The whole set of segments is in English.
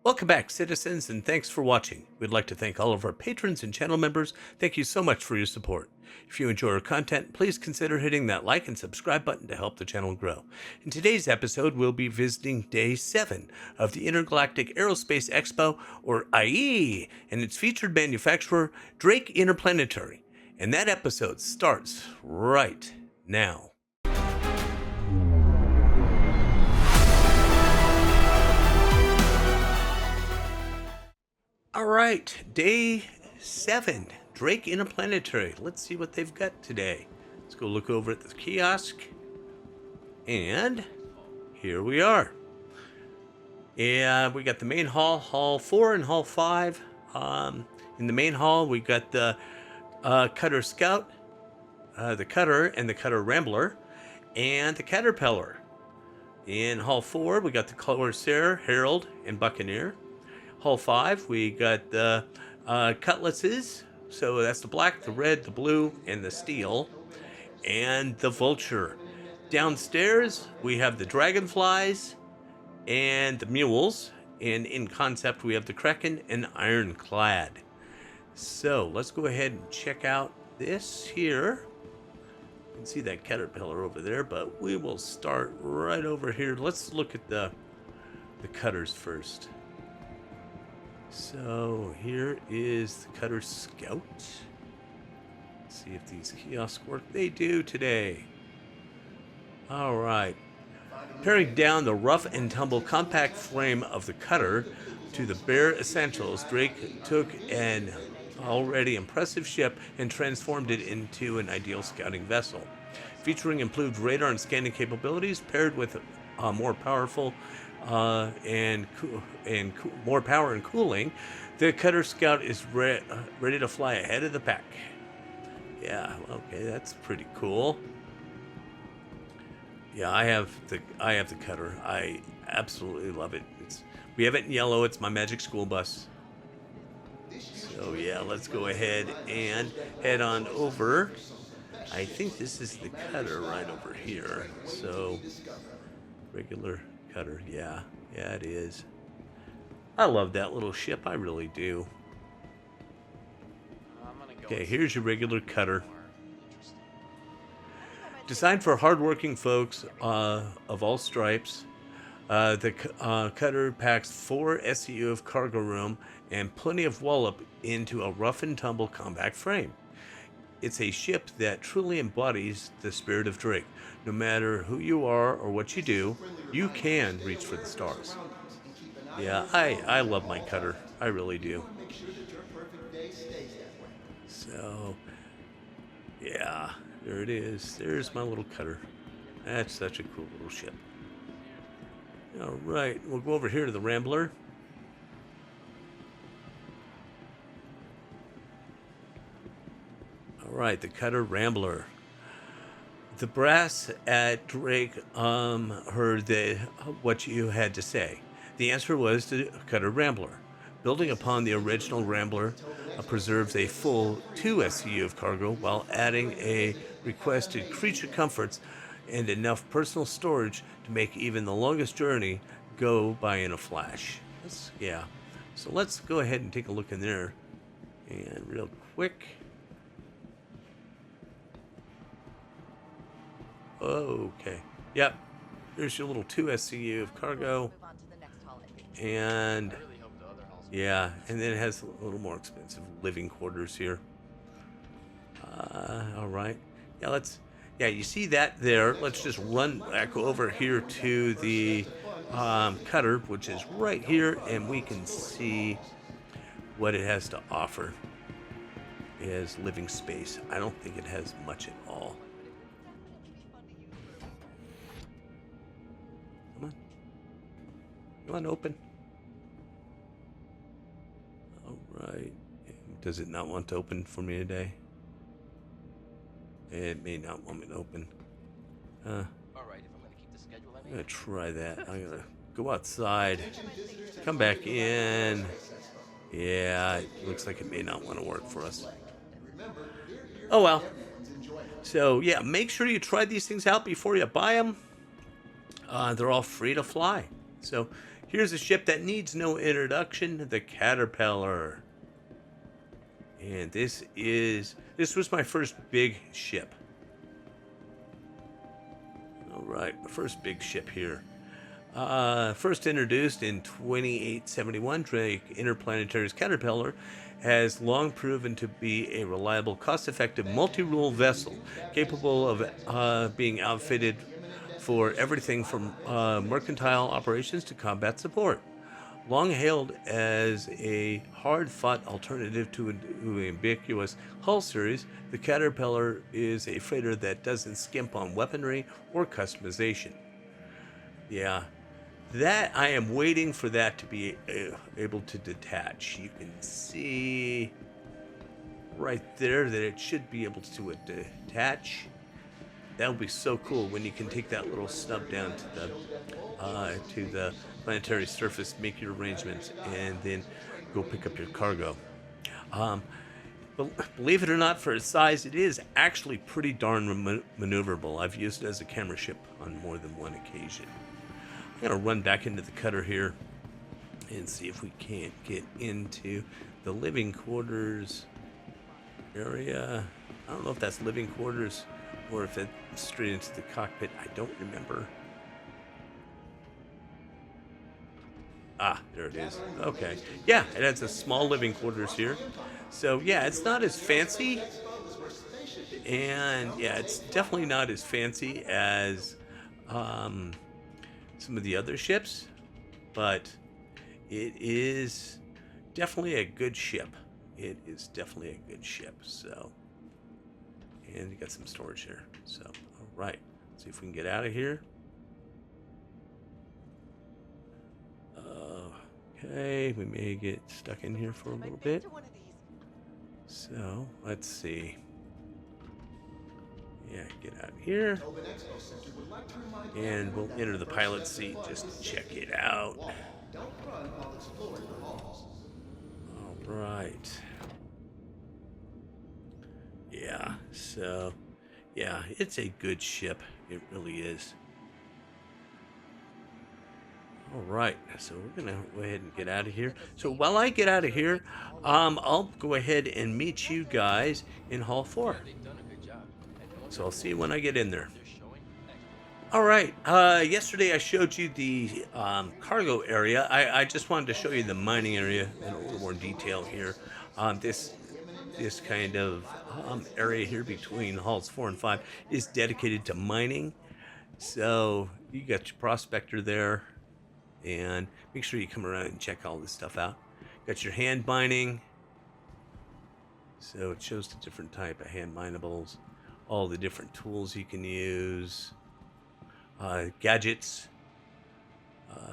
Welcome back, citizens, and thanks for watching. We'd like to thank all of our patrons and channel members. Thank you so much for your support. If you enjoy our content, please consider hitting that like and subscribe button to help the channel grow. In today's episode, we'll be visiting Day 7 of the Intergalactic Aerospace Expo, or IAE, and its featured manufacturer, Drake Interplanetary. And that episode starts right now. All right, Day 7, Drake Interplanetary. Let's see what they've got today. Let's go look over at the kiosk. And here we are. And we got the main hall, Hall 4 and Hall 5. In the main hall, we got the Cutter Scout, the Cutter and the Cutter Rambler, and the Caterpillar. In Hall 4, we got the Corsair, Herald, and Buccaneer. Hall 5, we got the Cutlasses, so that's the black, the red, the blue, and the steel, and the Vulture. Downstairs, we have the Dragonflies and the Mules, and in concept, we have the Kraken and Ironclad. So, let's go ahead and check out this here. You can see that Caterpillar over there, but we will start right over here. Let's look at the Cutters first. So here is the Cutter Scout. Let's see if these kiosks work. They do today. All right. Paring down the rough and tumble compact frame of the Cutter to the bare essentials, Drake took an already impressive ship and transformed it into an ideal scouting vessel. Featuring improved radar and scanning capabilities, paired with more powerful more power and cooling, the Cutter Scout is ready to fly ahead of the pack. Yeah, okay, that's pretty cool. Yeah, I have the Cutter. I absolutely love it. We have it in yellow. It's my magic school bus. So yeah, let's go ahead and head on over. I think this is the Cutter right over here. So regular Cutter, yeah, it is. I love that little ship, I really do. Okay, here's your regular Cutter. Designed for hardworking folks of all stripes, the Cutter packs 4 SEU of cargo room and plenty of wallop into a rough and tumble compact frame. It's a ship that truly embodies the spirit of Drake. No matter who you are or what you do, you can reach for the stars. Yeah, I love my Cutter. I really do. So, yeah, there it is. There's my little Cutter. That's such a cool little ship. All right, we'll go over here to the Rambler. All right, the Cutter Rambler. The brass at Drake heard what you had to say. The answer was the Cutter Rambler. Building upon the original Rambler, preserves a full 2 SEU of cargo while adding a requested creature comforts and enough personal storage to make even the longest journey go by in a flash. Yeah. So let's go ahead and take a look in there. And real quick. Okay. Yep. There's your little 2 SEU of cargo. And yeah, and then it has a little more expensive living quarters here. All right. Yeah, you see that there. Let's just run back over here to the Cutter, which is right here, and we can see what it has to offer. It has living space. I don't think it has much at all. Come on, open. All right. Does it not want to open for me today? It may not want me to open. All right, if I'm gonna keep the schedule, I'm gonna try that. I'm gonna go outside, come back in. Yeah, it looks like it may not want to work for us. Oh well. So yeah, make sure you try these things out before you buy them. They're all free to fly. So Here's a ship that needs no introduction, the Caterpillar. And this was my first big ship. All right, my first big ship here. First introduced in 2871, Drake Interplanetary's Caterpillar has long proven to be a reliable, cost-effective, multi-role vessel capable of being outfitted for everything from mercantile operations to combat support. Long hailed as a hard-fought alternative to ambiguous hull series, the Caterpillar is a freighter that doesn't skimp on weaponry or customization. Yeah, that I am waiting for that to be able to detach. You can see right there that it should be able to detach. That would be so cool when you can take that little snub down to the planetary surface, make your arrangements, and then go pick up your cargo. But believe it or not, for its size, it is actually pretty darn maneuverable. I've used it as a camera ship on more than one occasion. I'm going to run back into the cutter here and see if we can't get into the living quarters area. I don't know if that's living quarters or if it's straight into the cockpit. I don't remember. Ah, there it is. Okay. Yeah, it has a small living quarters here. So, yeah, it's not as fancy. And, yeah, it's definitely not as fancy as some of the other ships. But it is definitely a good ship. It is definitely a good ship. So, and you got some storage here. So, all right. Let's see if we can get out of here. Okay, we may get stuck in here for a little bit. So, let's see. Yeah, get out here. And we'll enter the pilot seat just to check it out. All right. Yeah, so, yeah, it's a good ship. It really is. All right, so we're going to go ahead and get out of here. So while I get out of here, I'll go ahead and meet you guys in Hall 4. So I'll see you when I get in there. All right, yesterday I showed you the cargo area. I just wanted to show you the mining area in a little more detail here. This kind of area here between Halls 4 and 5 is dedicated to mining. So you got your prospector there. And make sure you come around and check all this stuff out. Got your hand mining. So it shows the different type of hand minables, all the different tools you can use, gadgets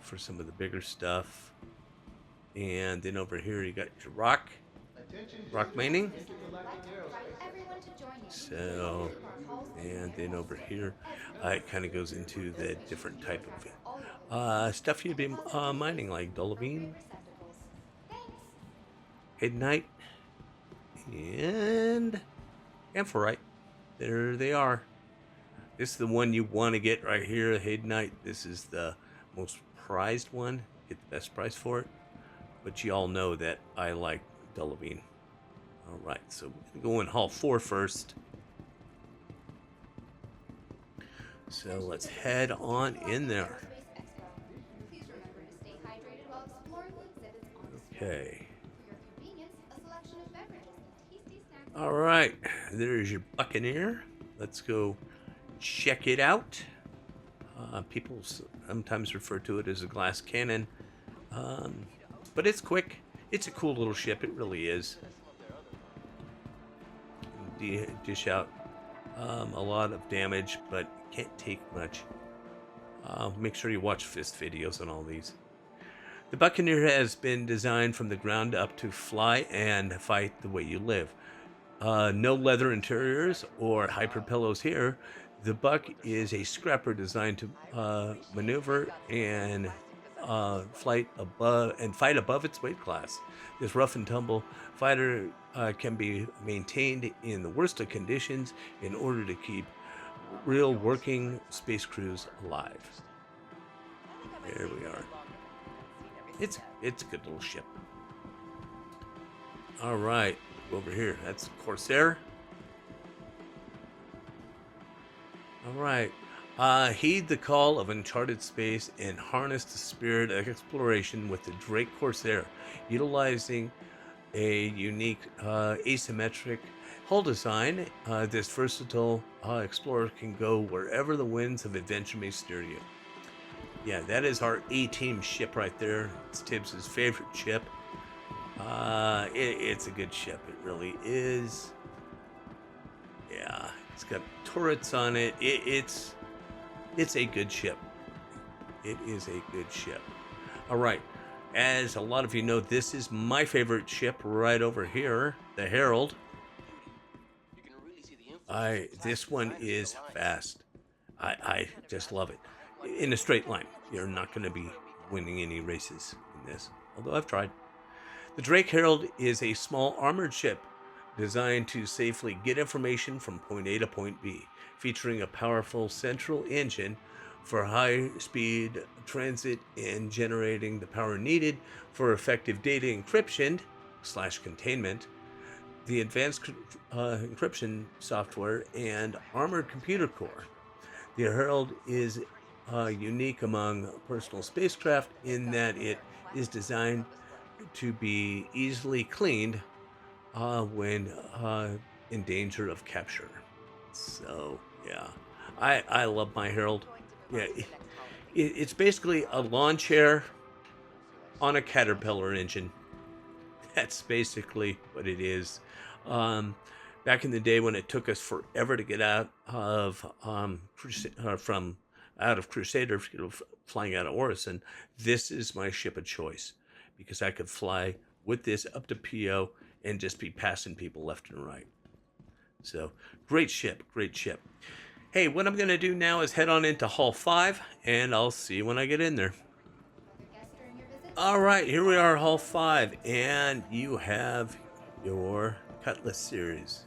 for some of the bigger stuff. And then over here you got your rock mining. So, and then over here it kind of goes into the different type of stuff you'd be mining, like dolomite, midnight, and amphoite. There they are. This is the one you want to get right here, midnight. This is the most prized one. Get the best price for it. But you all know that I like dolomite. All right, so we're going to go in Hall 4 first. So let's head on in there. Okay. All right, there's your Buccaneer. Let's go check it out. People sometimes refer to it as a glass cannon, but it's quick. It's a cool little ship. It really is. Dish out a lot of damage, but can't take much. Make sure you watch Fist videos on all these. The Buccaneer has been designed from the ground up to fly and fight the way you live. No leather interiors or hyper pillows here. The Buck is a scrapper designed to maneuver and fight above its weight class. This rough and tumble fighter can be maintained in the worst of conditions in order to keep real working space crews alive. There we are. It's a good little ship. All right, over here. That's Corsair. All right. Heed the call of uncharted space and harness the spirit of exploration with the Drake Corsair, utilizing a unique asymmetric hull design. This versatile explorer can go wherever the winds of adventure may steer you. Yeah, that is our A-Team ship right there. It's Tibbs' favorite ship. It's a good ship. It really is. Yeah, it's got turrets on it. It's a good ship. It is a good ship. All right. As a lot of you know, this is my favorite ship right over here, the Herald. This one is fast. I just love it. In a straight line. You're not going to be winning any races in this, although I've tried. The Drake Herald is a small armored ship designed to safely get information from point A to point B, featuring a powerful central engine for high-speed transit and generating the power needed for effective data encryption / containment, the advanced encryption software, and armored computer core. The Herald is unique among personal spacecraft in that it is designed to be easily cleaned when in danger of capture. So, yeah, I love my Herald. Yeah, it's basically a lawn chair on a Caterpillar engine. That's basically what it is. Back in the day when it took us forever to get out of Crusader, flying out of Orison, this is my ship of choice because I could fly with this up to PO and just be passing people left and right. So, great ship, great ship. Hey, what I'm going to do now is head on into Hall 5, and I'll see you when I get in there. All right, here we are, Hall 5, and you have your Cutlass series.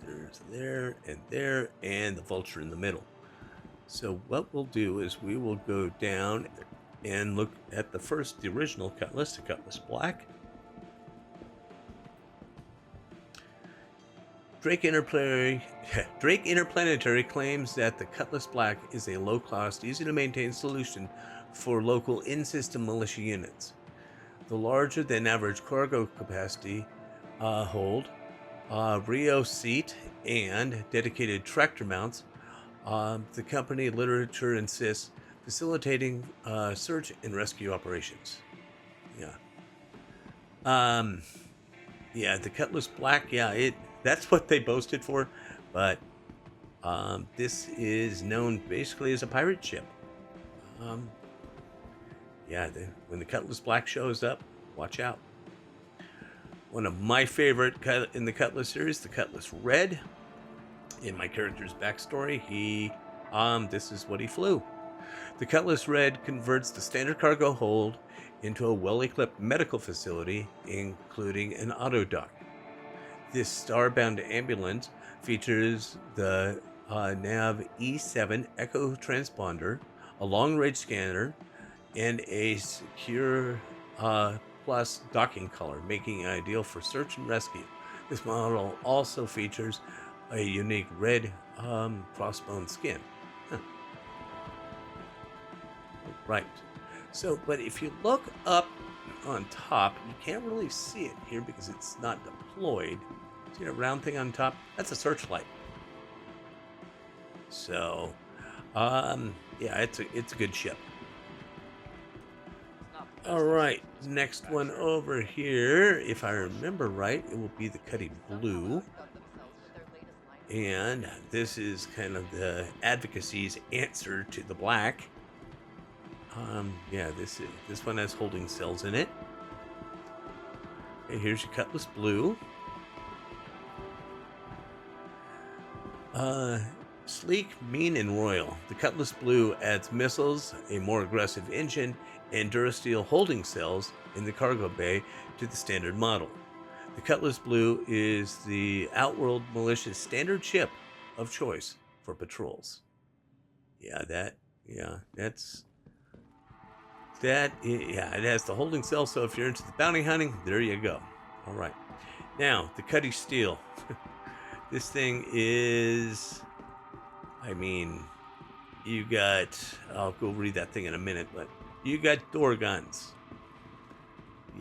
There's there, and the Vulture in the middle. So what we'll do is we will go down and look at the original Cutlass, the Cutlass Black. Drake Interplanetary claims that the Cutlass Black is a low-cost, easy-to-maintain solution for local in-system militia units. The larger-than-average cargo capacity hold, Rio seat, and dedicated tractor mounts, the company literature insists, facilitating search and rescue operations. Yeah. Yeah, the Cutlass Black, yeah, that's what they boasted for, but this is known basically as a pirate ship. Yeah, when the Cutlass Black shows up, watch out. One of my favorite in the Cutlass series, the Cutlass Red. In my character's backstory, this is what he flew. The Cutlass Red converts the standard cargo hold into a well-equipped medical facility, including an auto dock. This starbound ambulance features the NAV E7 Echo transponder, a long-range scanner, and a secure plus docking collar, making it ideal for search and rescue. This model also features a unique red crossbone skin. Huh. Right. So, but if you look up on top, you can't really see it here because it's not deployed. See that round thing on top? That's a searchlight. So, yeah, it's a good ship. All right, next one over here, if I remember right, it will be the Cutty Blue. And this is kind of the advocacy's answer to the black. Yeah, this one has holding cells in it. Okay, here's your Cutlass Blue. Sleek, mean, and royal. The Cutlass Blue adds missiles, a more aggressive engine, and Durasteel holding cells in the cargo bay to the standard model. The Cutlass Blue is the Outworld Militia's standard ship of choice for patrols. Yeah, that's Yeah, it has the holding cell, so if you're into the bounty hunting, there you go. All right. Now, the Cuddy Steel. This thing is, I mean, you got, I'll go read that thing in a minute, but you got door guns.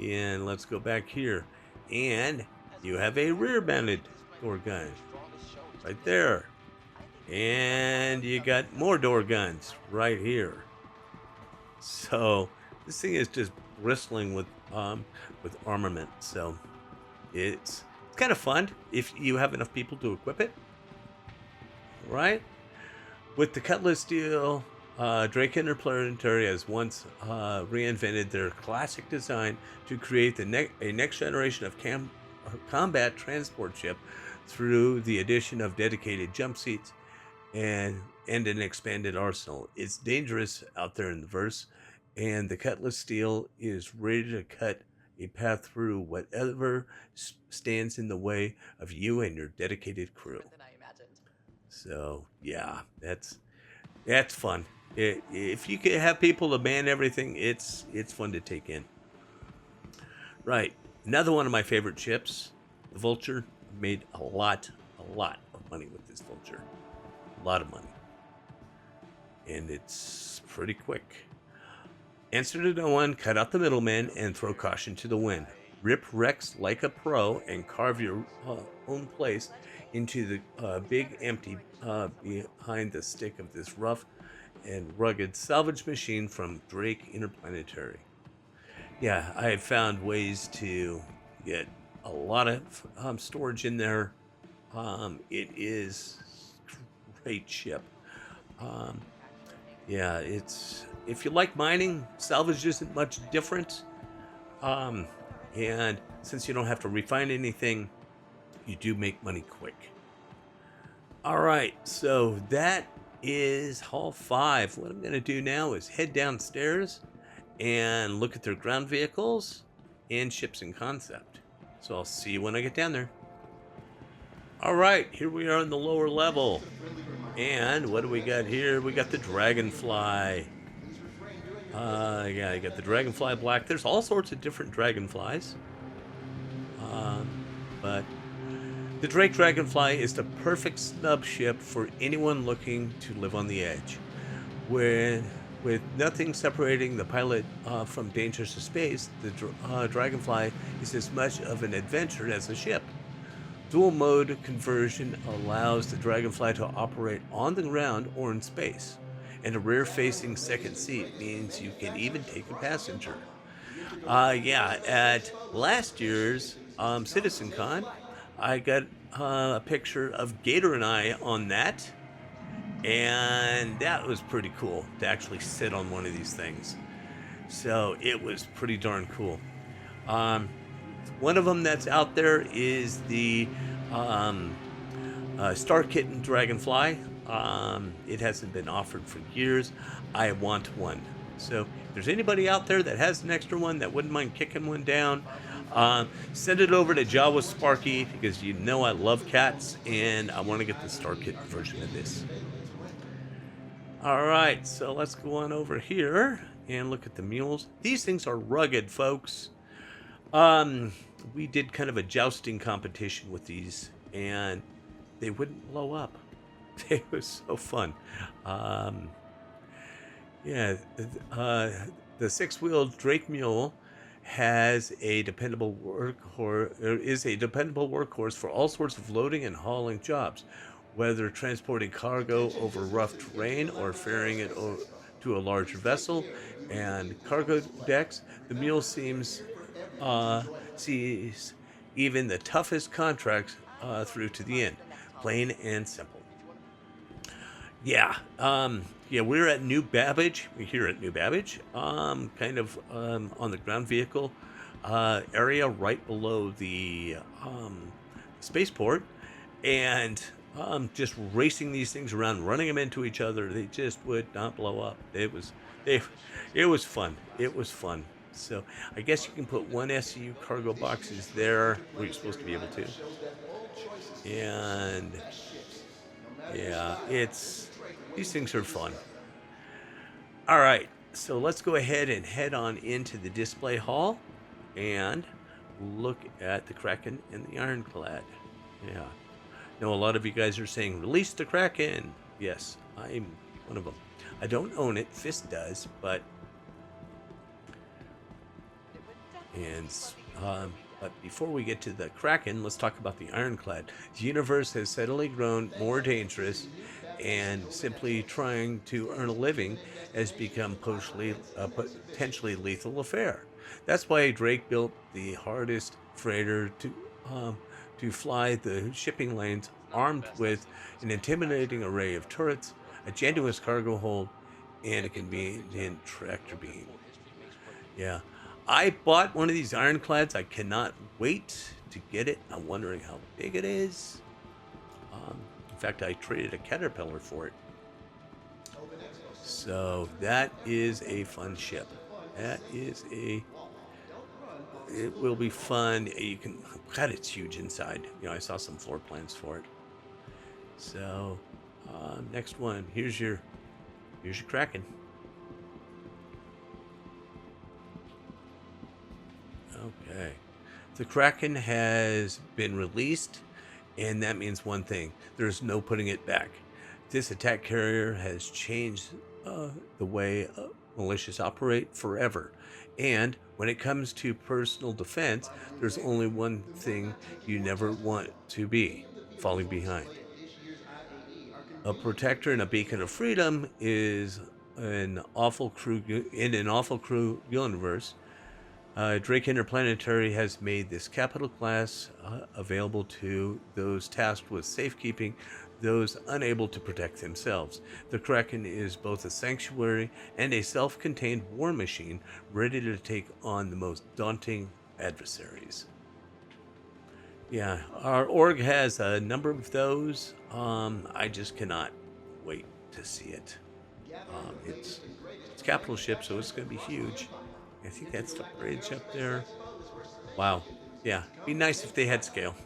And let's go back here. And you have a rear-mounted door gun right there. And you got more door guns right here. So this thing is just bristling with armament. So it's kind of fun if you have enough people to equip it. Right? With the Cutlass Steel, Drake Interplanetary has once reinvented their classic design to create a next generation of combat transport ship through the addition of dedicated jump seats and an expanded arsenal. It's dangerous out there in the verse, and the Cutlass Steel is ready to cut a path through whatever stands in the way of you and your dedicated crew. So yeah, that's fun. If you can have people to man everything, it's fun to take in. Right, another one of my favorite ships, the Vulture. Made a lot of money with this Vulture. A lot of money. And it's pretty quick. Answer to no one, cut out the middleman, and throw caution to the wind. Rip wrecks like a pro and carve your own place into the big empty behind the stick of this rough and rugged salvage machine from Drake Interplanetary. Yeah, I have found ways to get a lot of storage in there. It is a great ship. Yeah, if you like mining, salvage isn't much different. And since you don't have to refine anything, you do make money quick. All right, so that is Hall 5. What I'm going to do now is head downstairs and look at their ground vehicles and ships in concept. So I'll see you when I get down there. All right, here we are on the lower level. And what do we got here? We got the Dragonfly. Yeah, you got the Dragonfly Black. There's all sorts of different Dragonflies. But the Drake Dragonfly is the perfect snub ship for anyone looking to live on the edge. With nothing separating the pilot from dangers of space, the Dragonfly is as much of an adventure as a ship. Dual mode conversion allows the Dragonfly to operate on the ground or in space, and a rear-facing second seat means you can even take a passenger. Yeah, at last year's CitizenCon, I got a picture of Gator and I on that, and that was pretty cool to actually sit on one of these things. So it was pretty darn cool. One of them that's out there is the Star Kitten Dragonfly. It hasn't been offered for years. I want one. So if there's anybody out there that has an extra one that wouldn't mind kicking one down, send it over to JawaSparky, because you know I love cats and I want to get the Star Kitten version of this. All right, so let's go on over here and look at the mules. These things are rugged, folks. We did kind of a jousting competition with these, and they wouldn't blow up. It was so fun. Yeah, the six-wheeled Drake Mule has a dependable workhorse for all sorts of loading and hauling jobs, whether transporting cargo over rough terrain or ferrying it to a larger vessel and cargo decks. The mule sees even the toughest contracts through to the end, plain and simple. Yeah, we're at New Babbage. We're here at New Babbage, kind of on the ground vehicle area right below the spaceport, and just racing these things around, running them into each other. They just would not blow up. It was fun. It was fun. So I guess you can put one SCU cargo boxes there where you're supposed to be able to. And yeah, these things are fun. All right, so let's go ahead and head on into the display hall and look at the Kraken and the Ironclad. Yeah. Now, a lot of you guys are saying, release the Kraken. Yes, I'm one of them. I don't own it. Fist does, but... But before we get to the Kraken, let's talk about the Ironclad. The universe has steadily grown more dangerous, and simply trying to earn a living has become potentially lethal affair. That's why Drake built the hardest freighter to fly the shipping lanes, armed with an intimidating array of turrets, a genuine cargo hold, and a convenient tractor beam. Yeah. I bought one of these Ironclads. I cannot wait to get it. I'm wondering how big it is. In fact, I traded a Caterpillar for it. So that is a fun ship. It will be fun. God, it's huge inside. You know, I saw some floor plans for it. So, next one. Here's your Kraken. Okay. The Kraken has been released, and that means one thing. There's no putting it back. This attack carrier has changed the way militias operate forever. And when it comes to personal defense, there's only one thing you never want to be: falling behind. A protector and a beacon of freedom is an awful crew universe. Drake Interplanetary has made this capital class available to those tasked with safekeeping those unable to protect themselves. The Kraken is both a sanctuary and a self-contained war machine ready to take on the most daunting adversaries. Yeah, our org has a number of those. I just cannot wait to see it. It's capital ship, so it's going to be huge. I think that's the bridge up there. Wow. Yeah, be nice if they had scale.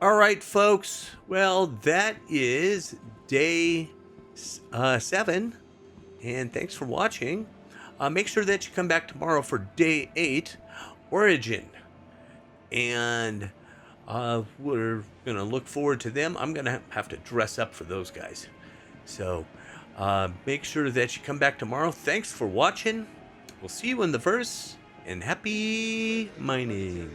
All right, folks. Well, that is day 7. And thanks for watching. Make sure that you come back tomorrow for day 8, Origin. And we're going to look forward to them. I'm going to have to dress up for those guys. So make sure that you come back tomorrow. Thanks for watching. We'll see you in the verse, and happy mining.